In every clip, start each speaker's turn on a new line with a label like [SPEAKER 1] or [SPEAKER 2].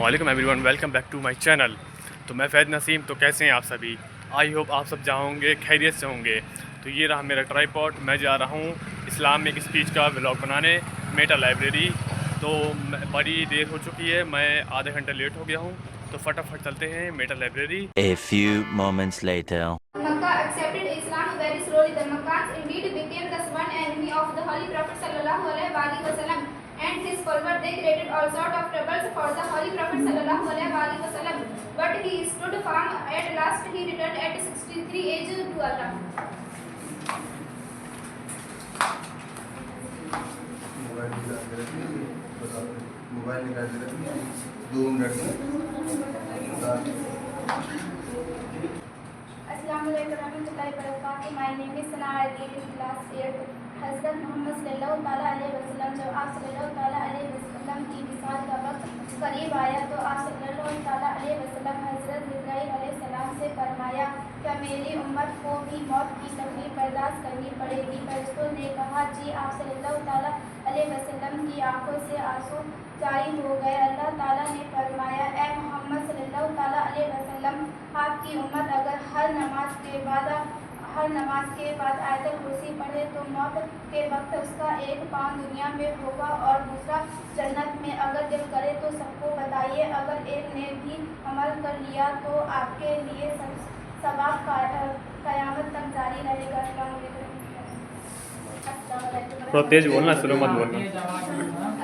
[SPEAKER 1] علیکم everyone, welcome back to my channel. تو میں فیض نسیم۔ تو کیسے ہیں آپ سبھی؟ آئی ہوپ آپ سب جہاں ہوں گے خیریت سے ہوں گے۔ تو یہ رہا میرا ٹرائی پاڈ، میں جا رہا ہوں اسلامک اسپیچ کا ولاگ بنانے میٹا لائبریری۔ تو بڑی دیر ہو چکی ہے، میں آدھے گھنٹے لیٹ ہو گیا ہوں، تو فٹافٹ چلتے ہیں meta library.
[SPEAKER 2] A few moments later.
[SPEAKER 3] Makkah accepted Islam very slowly. The Makkans indeed became the sworn enemy of the Holy Prophet sallallahu alaihi wasallam and his followers. They created all sorts of troubles for the Holy Prophet sallallahu alaihi wasallam, but he stood firm. At last he returned at 63 age to Allah.
[SPEAKER 4] Mobile نکال کے رکھیے 2 minute میں۔
[SPEAKER 3] Assalamu alaikum warahmatullahi wabarakatuh. My name is Sana. I read in class 8. حضرت محمد صلی اللہ تعالیٰ علیہ وسلم جب آپ صلی اللہ تعالیٰ علیہ وسلم کی وصال کا وقت قریب آیا تو آپ صلی اللہ تعالیٰ علیہ وسلم حضرت جبرائیل علیہ السلام سے فرمایا کہ میری امت کو بھی موت کی تکلیف برداشت کرنی پڑے گی۔ فرشتوں نے کہا جی۔ آپ صلی اللہ تعالیٰ علیہ وسلم کی آنکھوں سے آنسو جاری ہو گئے۔ اللہ تعالیٰ نے فرمایا اے محمد صلی اللہ تعالیٰ علیہ وسلم، آپ کی امت اگر ہر نماز کے بعد آیت الکرسی پڑھے تو موت کے وقت اس کا ایک پاؤں دنیا میں ہوگا اور دوسرا جنت میں۔ اگر دل کرے تو سب کو بتائیے، اگر ایک نے بھی عمل کر لیا تو آپ کے لیے ثواب قیامت تک جاری رہے گا۔ السلام علیکم۔
[SPEAKER 1] تھوڑا تیز بولنا، سلو مت بولنا۔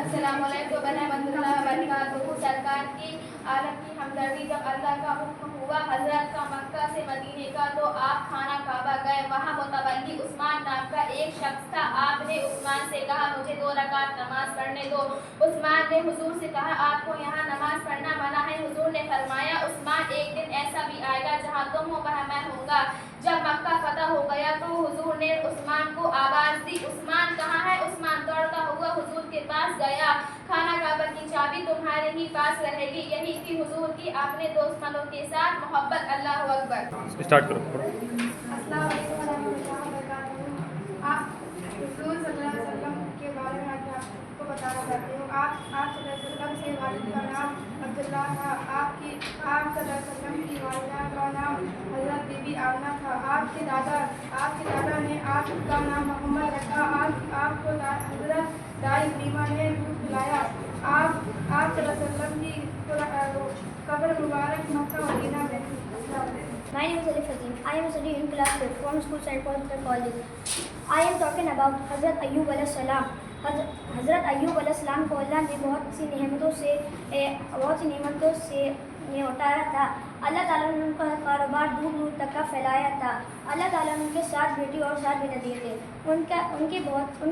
[SPEAKER 3] السلام علیکم ورحمۃ اللہ وبرکاتہ۔ سرکار کی عالم کی ہمدردی جب اللہ کا حکم ہوا حضرت کا مکہ سے مدینے کا تو آپ خانہ کعبہ گئے۔ وہاں متولی عثمان نام کا ایک شخص تھا۔ آپ نے عثمان سے کہا مجھے 2 رکعت نماز پڑھنے دو۔ عثمان نے حضور سے کہا آپ کو یہاں نماز پڑھنا منع ہے۔ حضور نے فرمایا عثمان ایک دن ایسا بھی آئے گا جہاں تم ہو وہاں میں ہوں گا۔ جب مکہ فتح ہو گیا تو حضور نے عثمان کو آواز دی عثمان کہاں ہے؟ عثمان دوڑتا ہوا حضور کے پاس گیا۔ خانہ کعبہ کی چابی تمہارے ہی پاس رہے گی۔ یہی تھی حضور کی اپنے دشمنوں کے ساتھ محبت۔ اللہ اکبر۔
[SPEAKER 1] اسٹارٹ کرو۔
[SPEAKER 3] السلام علیکم ورحمۃ اللہ وبرکاتہ۔ آپ حضور صلی اللہ علیہ وسلم کے بارے میں آپ کو بتانا چاہتی ہوں۔ آپ صلی اللہ علیہ وسلم کے والد کا نام عبداللہ تھا۔ آپ صلی اللہ علیہ وسلم کی والدہ کا نام حضرت بی بی آمنہ تھا۔ آپ کے دادا نے آپ کا نام محمد رکھا۔ آپ کو حضرت دائی کریمہ نے دودھ پلایا۔ آپ صلی اللہ علیہ وسلم کی قبر مبارک مکہ مدینہ میں۔
[SPEAKER 5] My name is Alif Azim. I am studying in class 8 from School St. Paul's College. I am talking about Hazrat Ayyub alayhi salam. حضرت ایوب علیہ السلام کو اللہ نے بہت سی نعمتوں سے اٹھایا تھا۔ اللہ تعالیٰ نے ان کا کاروبار دور دور تک کا پھیلایا تھا۔ اللہ تعالیٰ نے ان کے 7 بیٹی اور 7 بیٹے دیے تھے۔ ان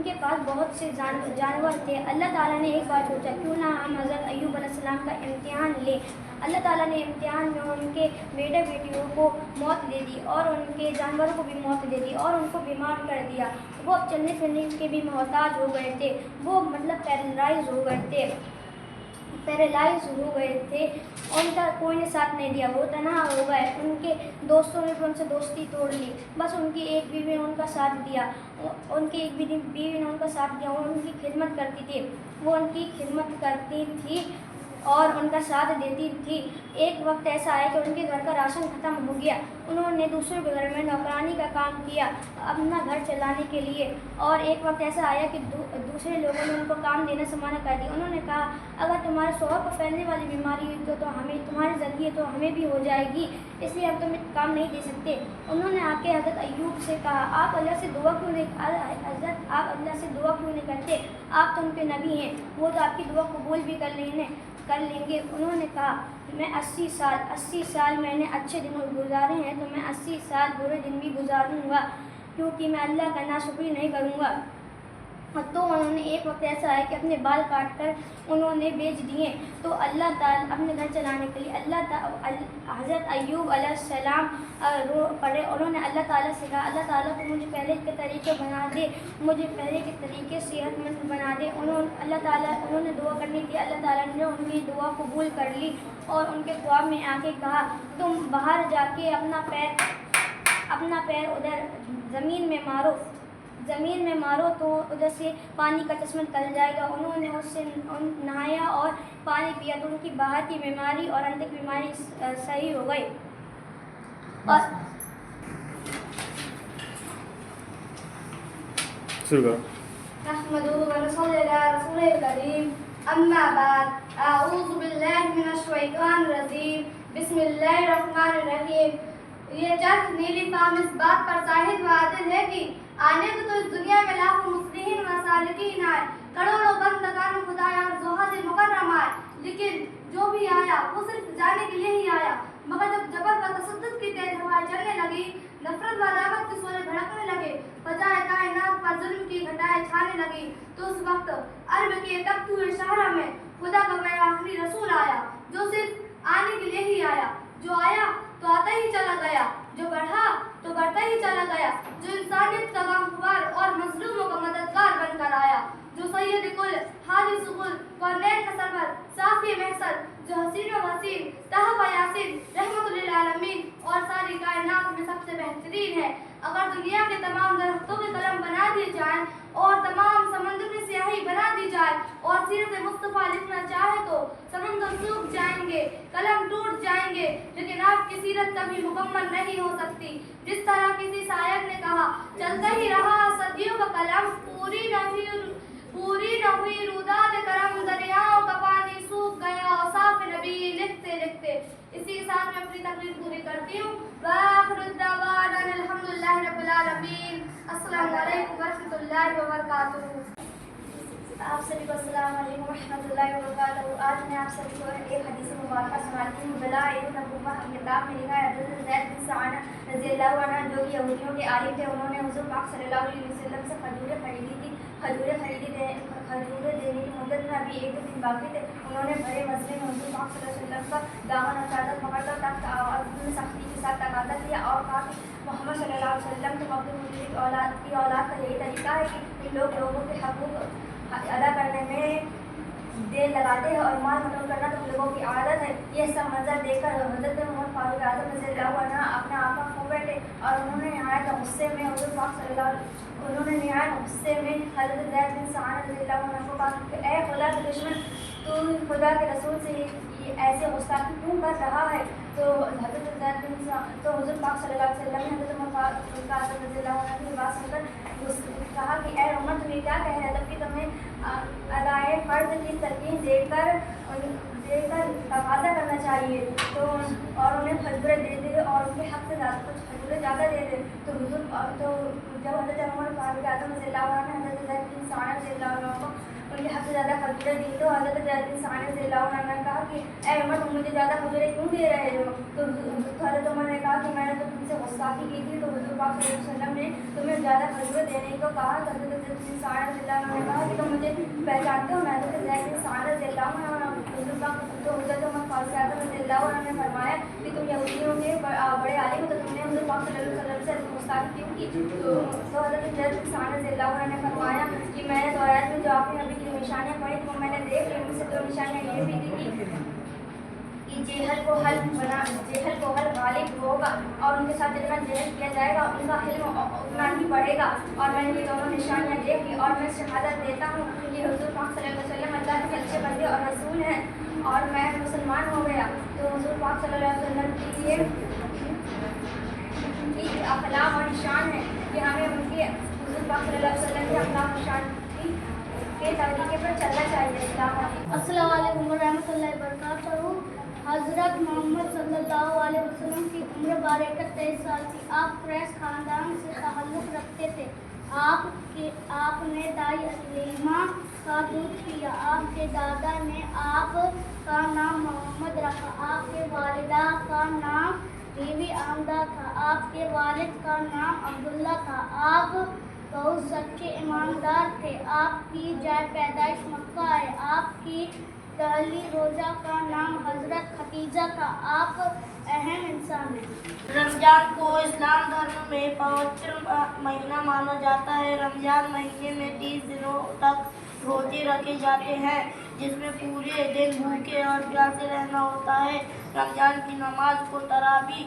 [SPEAKER 5] کے پاس بہت سے جانور تھے۔ اللہ تعالیٰ نے ایک بار سوچا کیوں نہ ہم حضرت ایوب علیہ السلام کا امتحان لیں۔ اللہ تعالیٰ نے امتحان میں ان کے بیٹے بیٹیوں کو موت دے دی اور ان کے جانوروں کو بھی موت دے دی اور ان کو بیمار کر دیا۔ وہ چلنے پھرنے کے بھی محتاج ہو گئے تھے۔ وہ پیرالائز ہو گئے تھے۔ ان کا کوئی نے ساتھ نہیں دیا، وہ تنہا ہو گئے۔ ان کے دوستوں نے بھی ان سے دوستی توڑ لی۔ بس ان کی ایک بیوی نے ان کا ساتھ دیا۔ وہ ان کی خدمت کرتی تھی۔ وہ ان کی خدمت کرتی تھی اور ان کا ساتھ دیتی تھی۔ ایک وقت ایسا آیا کہ ان کے گھر کا راشن ختم ہو گیا۔ انہوں نے دوسروں کے گھر میں نوکرانی کا کام کیا اپنا گھر چلانے کے لیے۔ اور ایک وقت ایسا آیا کہ دوسرے لوگوں نے ان کو کام دینے سے منع کر دیا۔ انہوں نے کہا اگر تمہارے شوہر کو پھیلنے والی بیماری ہوئی تو ہمیں تمہارے ذریعے تو ہمیں بھی ہو جائے گی، اس لیے ہم تمہیں کام نہیں دے سکتے۔ انہوں نے آ کے حضرت ایوب سے کہا آپ اللہ سے دعا کیوں نہیں کرتے؟ آپ تو ان کے نبی ہیں، وہ تو آپ کی دعا قبول بھی کر لیں گے۔ انہوں نے کہا میں 80 سال میں نے اچھے دن گزارے ہیں تو میں 80 سال برے دن بھی گزاروں گا، کیونکہ میں اللہ کا ناشکری نہیں کروں گا۔ تو انہوں نے ایک وقت ایسا ہے کہ اپنے بال کاٹ کر انہوں نے بیچ دیے۔ تو اللہ تعالیٰ اپنے گھر چلانے کے لیے حضرت ایوب علیہ السلام رو پڑے۔ انہوں نے اللہ تعالیٰ سے کہا اللہ تعالیٰ تو مجھے پہلے کے طریقے بنا دے، مجھے پہلے کے طریقے صحت مند بنا دے۔ انہوں نے دعا کرنی تھی، اللہ تعالیٰ نے ان کی دعا قبول کر لی اور ان کے خواب میں آ کے کہا تم باہر جا کے اپنا پیر ادھر زمین میں مارو۔ زمین میں مارو تو ادھر سے پانی کا چشمہ نکل جائے گا. انہوں نے اس سے نہایا اور پانی پیا تو ان کی باہر کی بیماری اور اندر کی بیماری صحیح ہو گئی. اور
[SPEAKER 1] شروع کرو.
[SPEAKER 3] نحمده ونصلي على رسوله الكريم. أما بعد أعوذ بالله من الشيطان الرجيم. بسم الله الرحمن الرحیم. یہ چرخ نیلی فام اس بات پر شاہد و عادل ہے کہ آنے کو تو اس دنیا میں لاکھوں مصلحین و سالکین آئے, کروڑوں بندگان خدایا اور زہاد مکرم آئے, لیکن جو بھی آیا وہ صرف جانے کے لیے ہی آیا. مگر جب جبر و تشدد کی تیز ہوائیں چلنے لگی, نفرت و عداوت کے شعلے بھڑکنے لگے, فضائے کائنات پر ظلم کی گھٹائیں چھانے لگی, تو اس وقت عرب کے تبت ہوئے شہرہ میں خدا کا وہ آخری رسول آیا جو صرف آنے کے لیے ہی آیا, جو آیا تو آتا ہی چلا گیا, جو بڑھا تو بڑھتا ہی چلا گیا, جو انسانیت کا غمخوار اور مظلوموں کا مددگار بن کر آیا, جو سید کل حادث کل کونین کا سرور صافی محسن, جو حسین و حسین طہ و یاسین رحمت للعالمین اور ساری کائنات میں سب سے بہترین ہے. اگر دنیا کے تمام درختوں کے قلم بنا دیے جائیں اور تمام سمندر میں سیاہی بنا دی جائے اور سیرت مصطفیٰ لکھنا چاہے تو سمندر سوکھ جائیں گے, قلم ٹوٹ جائیں گے, لیکن آپ کی سیرت کبھی مکمل نہیں ہو سکتی. جس طرح کسی شاعر نے کہا, چلتا ہی رہا صدیوں کا قلم, پوری نہ ہوئی روداد کرم, دریاؤں کا پانی سوکھ گیا اور صاف نبی لکھتے لکھتے. اسی کے ساتھ میں اپنی تقریر پوری کرتی ہوں. وآخر الدعوانا الحمدللہ رب العالمین. السلام علیکم ورحمۃ اللہ وبرکاتہ. آپ سبھی کو السلام علیکم ورحمۃ اللہ وبرکاتہ. آج میں آپ سبھی کو ایک حدیث مبارکہ سناتی ہوں. دلائل النبوہ کتاب میں لکھا ہے حضرت زید بن ثعلبہ رضی اللہ عنہ جو کہ یہودیوں کے عالم تھے, انہوں نے حضور پاک صلی اللہ علیہ وسلم سے کھجوریں خریدی تھی. کھجوریں دینے کی مدت میں ابھی 1 دن باقی تھے. انہوں نے بڑے مزے میں حضور پاک صلی اللہ علیہ وسلم کا دامن اور چادر پکڑ کر تخت آواز میں سختی کے ساتھ تقاضا کیا اور کہا کہ محمد صلی اللہ علیہ وسلم کے مقدم کی اولاد کا یہی طریقہ ہے کہ لوگوں کے حقوق ادا کرنے میں دیر لگاتے ہیں اور مال مطلب کرنا تو لوگوں کی عادت ہے. یہ سب منظر دیکھ کر حضرت عمر فاروق اعظم رضی اللہ عنہ اپنا آقا کھو بیٹھے اور انہوں نے نہایت غصے میں حضور پاک صلی اللہ علیہ وسلم حضرت زید بن ثعلبہ رضی اللہ عنہ کو کہا کہ اے خدا کے دشمن, تو خدا کے رسول سے یہ ایسے گستاخی کیوں کر رہا ہے؟ تو حضرت زید بن تو حضور پاک صلی اللہ علیہ وسلم نے حضرت عمر فاروق اعظم رضی اللہ عنہ کی بات سن کر کہا کہ اے عمر تم یہ کیا کہہ رہے, جبکہ تمہیں ادائے فرض کی تلقین دے کر تقاضا کرنا چاہیے. تو اور انہیں کھجوریں دے دے اور ان کے حق سے زیادہ کچھ کھجوریں زیادہ دے دے. تو جب حضرت عمر فاروق اعظم رضی اللہ عنہ نے حضرت زید بن ثعلبہ رضی اللہ عنہ کو ان کے حق سے زیادہ کھجوریں دی تو حضرت زید بن ثعلبہ رضی اللہ عنہ نے کہا کہ اے عمر تم مجھے زیادہ کھجوریں کیوں دے رہے ہو؟ تو حضرت عمر نے کہا کہ میں نے تو تم سے گستاخی کی تھی. تو حضور پاک صلی اللہ علیہ وسلم نے تمہیں زیادہ کھجوریں دینے کو کہا. تو حضرت زید بن ثعلبہ رضی اللہ عنہ نے کہا کہ تم مجھے پہچانتے ہو, میں حضرت زید بن ثعلبہ رضی اللہ عنہ. حضور پاک تو حضرت عمر فاروق اعظم رضی اللہ عنہ نے فرمایا کہ تم یہودیوں کے بڑے عالم ہو تو تم نے حضور پاک صلی اللہ علیہ وسلم سے گستاخی کیوں کی؟ تو حضرت زید بن ثعلبہ رضی اللہ عنہ نے فرمایا کہ میں نے تو آیات میں جو آپ نے ابھی کی نشانیاں پڑھی تو میں نے دیکھ لی. ان سے 2 نشانیاں یہ بھی تھی کہ جہل کو حل غالب ہوگا اور ان کے ساتھ جتنا جہل کیا جائے گا ان کا علم اتنا ہی بڑھے گا. اور میں نے یہ دونوں نشانیاں دیکھی اور میں شہادت دیتا ہوں کہ حضور پاک صلی اللہ علیہ وسلم اللہ کے اچھے بندے اور رسول ہیں اور میں مسلمان ہو گیا. تو حضور پاک صلی اللہ علیہ وسلم کے لیے اخلاق اور نشان ہے کہ ہمیں ان کے حضور پاک صلی اللہ علیہ وسلم کے اخلاق نشان کے طریقے پر چلنا چاہیے. السلام علیکم ورحمۃ اللہ وبرکاتہ. حضرت محمد صلی اللہ علیہ وسلم کی عمر بارکہ 23 سال تھی. آپ قریش خاندان سے تعلق رکھتے تھے. آپ نے دائی حلیمہ کا دودھ پیا. آپ کے دادا نے آپ کا نام محمد رکھا. آپ کے والدہ کا نام بیوی آمدہ تھا. آپ کے والد کا نام عبداللہ تھا. آپ بہت سچے ایماندار تھے. آپ کی جائے پیدائش مکہ ہے. آپ کی پہلی روزہ کا نام حضرت خدیجہ تھا. آپ اہم انسان ہیں.
[SPEAKER 6] رمضان کو اسلام دھرم میں پوتر مہینہ مانا جاتا ہے. رمضان مہینے میں 30 دنوں تک روزے رکھے جاتے ہیں جس میں پورے دن بھوکے اور پیاسے رہنا ہوتا ہے. رمضان کی نماز کو تراویح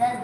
[SPEAKER 5] 10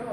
[SPEAKER 5] 2,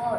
[SPEAKER 5] 4,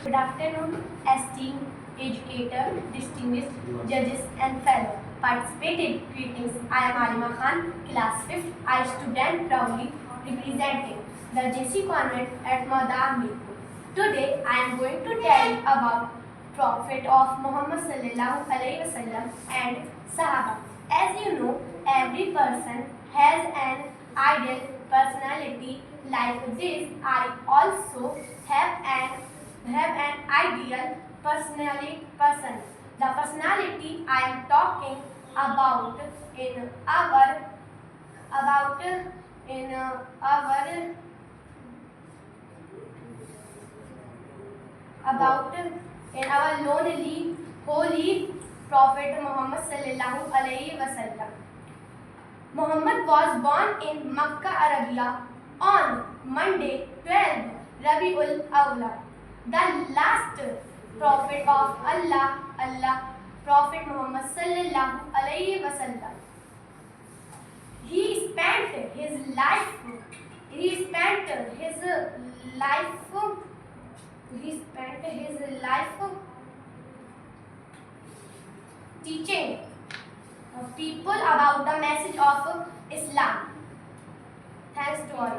[SPEAKER 3] Good afternoon, esteemed educator, distinguished judges and fellow participated. Greetings. I am Alima Khan, class 5th. I student proudly representing the JC Convent at Madar Mirpur. Today I am going to tell about Prophet of Muhammad sallallahu alaihi wasallam and Sahaba. As you know, every person has an ideal personality. Like this, I also have an ideal person. The personality I am talking about in our lonely holy Prophet Muhammad sallallahu alaihi wasallam. Muhammad was born in Makkah, Arabia on Monday, 12 Rabiul Awwal, the last prophet of Allah, Prophet Muhammad sallallahu alaihi wasallam. He spent his life teaching people about the message of Islam. Thanks to all.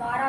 [SPEAKER 7] 12